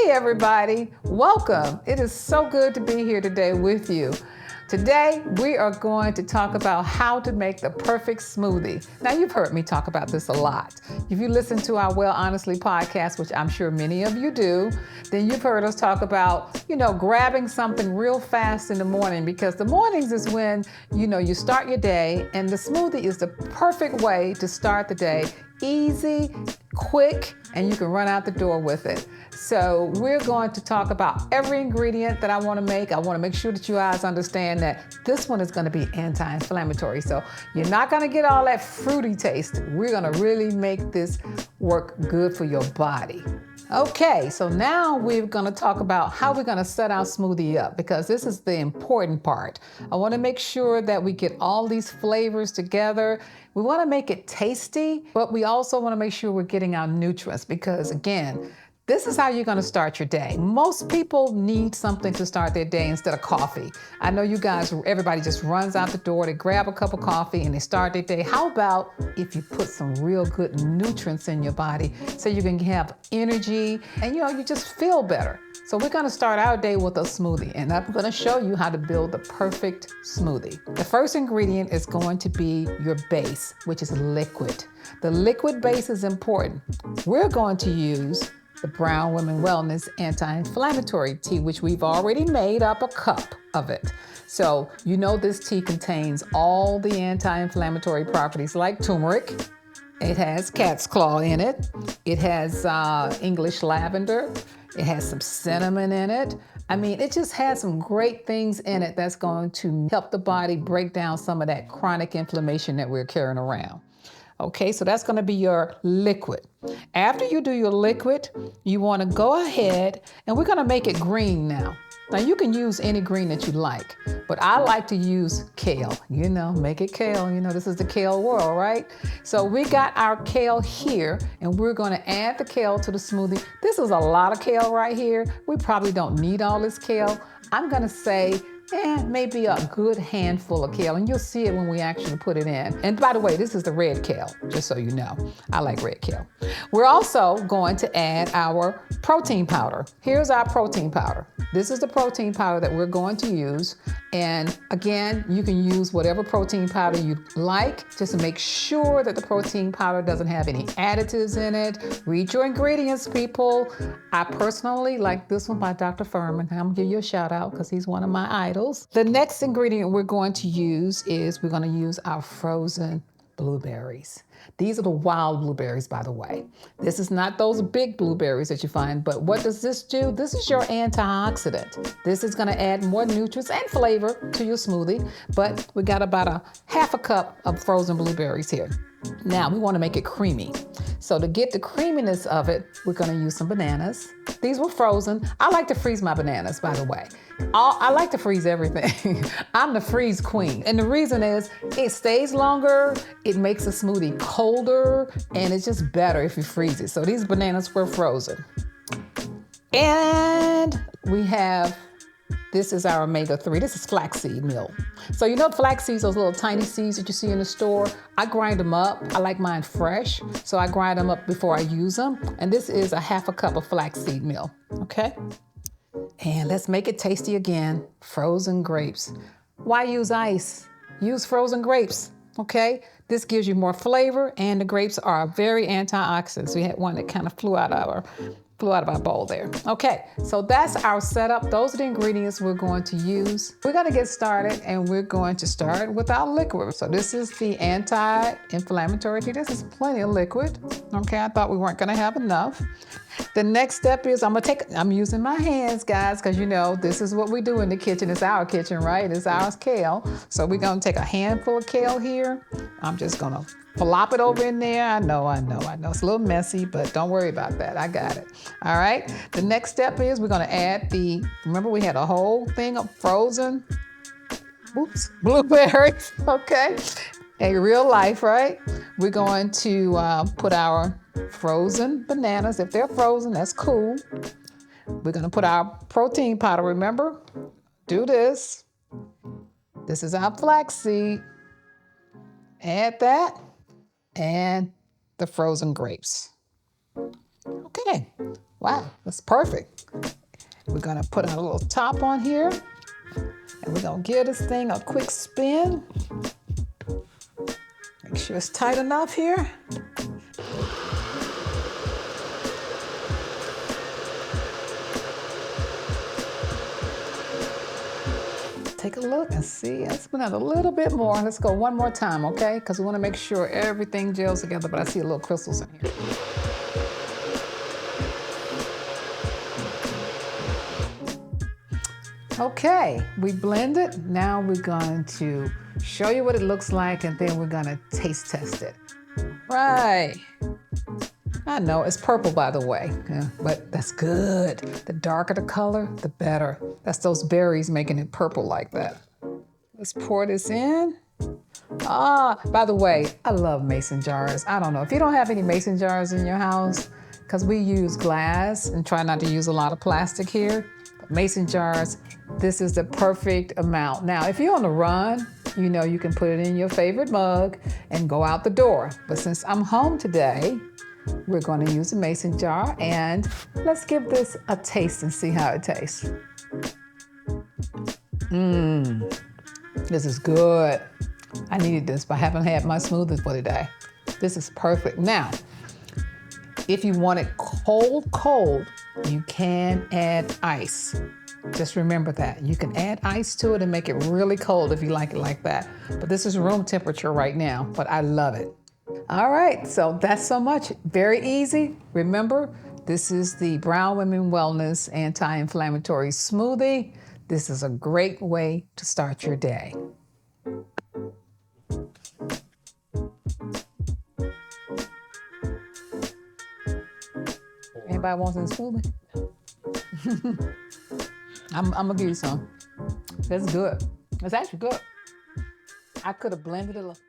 Hey everybody, welcome. It is so good to be here today with you. Today we are going to talk about how to make the perfect smoothie. Now you've heard me talk about this a lot. If you listen to our Well Honestly podcast, which I'm sure many of you do, then you've heard us talk about, grabbing something real fast in the morning, because the mornings is when, you start your day, and the smoothie is the perfect way to start the day. Easy, quick, and you can run out the door with it. So we're going to talk about every ingredient that I want to make. I want to make sure that you guys understand that this one is going to be anti-inflammatory. So you're not going to get all that fruity taste. We're going to really make this work good for your body. Okay, so now we're going to talk about how we're going to set our smoothie up, because this is the important part. I want to make sure that we get all these flavors together. We want to make it tasty, but we also want to make sure we're getting our nutrients, because again, this is how you're going to start your day. Most people need something to start their day instead of coffee. I know you guys, everybody just runs out the door, they grab a cup of coffee and they start their day. How about if you put some real good nutrients in your body so you can have energy and you just feel better. So we're going to start our day with a smoothie, and I'm going to show you how to build the perfect smoothie. The first ingredient is going to be your base, which is liquid. The liquid base is important. We're going to use the Brown Women Wellness Anti-Inflammatory Tea, which we've already made up a cup of it. So this tea contains all the anti-inflammatory properties like turmeric. It has cat's claw in it. It has English lavender. It has some cinnamon in it. It just has some great things in it that's going to help the body break down some of that chronic inflammation that we're carrying around. Okay, so that's going to be your liquid. After you do your liquid, you want to go ahead, and we're going to make it green now. Now you can use any green that you like, but I like to use kale. Make it kale. This is the kale world, right? So we got our kale here, and we're going to add the kale to the smoothie. This is a lot of kale right here. We probably don't need all this kale. I'm going to say maybe a good handful of kale, and you'll see it when we actually put it in. And by the way, this is the red kale, just so you know. I like red kale. We're also going to add our protein powder. Here's our protein powder. This is the protein powder that we're going to use. And again, you can use whatever protein powder you like, just to make sure that the protein powder doesn't have any additives in it. Read your ingredients, people. I personally like this one by Dr. Furman. I'm gonna give you a shout out because he's one of my idols. The next ingredient we're going to use is we're going to use our frozen blueberries. These are the wild blueberries, by the way. This is not those big blueberries that you find, but what does this do? This is your antioxidant. This is going to add more nutrients and flavor to your smoothie, but we got about a half a cup of frozen blueberries here. Now we want to make it creamy. So to get the creaminess of it, we're going to use some bananas. These were frozen. I like to freeze my bananas, by the way. I like to freeze everything. I'm the freeze queen. And the reason is it stays longer, it makes the smoothie colder, and it's just better if you freeze it. So these bananas were frozen. And we have, this is our omega-3. This is flaxseed milk. So flax seeds, those little tiny seeds that you see in the store, I grind them up. I like mine fresh, so I grind them up before I use them. And this is a half a cup of flaxseed milk, okay? And let's make it tasty again. Frozen grapes. Why use ice? Use frozen grapes, okay? This gives you more flavor, and the grapes are very antioxidants. We had one that kind of flew out of our bowl there. Okay, so that's our setup. Those are the ingredients we're going to use. We're going to get started, and we're going to start with our liquid. So this is the anti-inflammatory tea. This is plenty of liquid. Okay, I thought we weren't going to have enough. The next step is I'm using my hands, guys, because this is what we do in the kitchen. It's our kitchen, right? It's our kale. So we're going to take a handful of kale here. I'm just going to flop it over in there. I know. It's a little messy, but don't worry about that. I got it. All right. The next step is we're going to add remember we had a whole thing of frozen, blueberries, okay? In real life, right? We're going to put our frozen bananas. If they're frozen, that's cool. We're going to put our protein powder, remember? Do this. This is our flaxseed. Add that. And the frozen grapes. Okay, Wow, that's perfect. We're gonna put a little top on here, and we're gonna give this thing a quick spin. Make sure it's tight enough here. Take a look and see. Let's put out a little bit more. Let's go one more time, okay? Because we want to make sure everything gels together, but I see a little crystals in here. Okay, we blend it. Now we're going to show you what it looks like, and then we're gonna taste test it. Right. I know, it's purple, by the way, yeah, but that's good. The darker the color, the better. That's those berries making it purple like that. Let's pour this in. By the way, I love mason jars. I don't know, if you don't have any mason jars in your house, because we use glass and try not to use a lot of plastic here, but mason jars, this is the perfect amount. Now, if you're on the run, you know you can put it in your favorite mug and go out the door. But since I'm home today, we're going to use a mason jar, and let's give this a taste and see how it tastes. This is good. I needed this, but I haven't had my smoothie for today. This is perfect. Now, if you want it cold, you can add ice. Just remember that. You can add ice to it and make it really cold if you like it like that. But this is room temperature right now, but I love it. All right, so that's so much. Very easy. Remember, this is the Brown Women Wellness Anti-Inflammatory Smoothie. This is a great way to start your day. Anybody wants a smoothie? I'm gonna give you some. That's good. It's actually good. I could have blended it a little.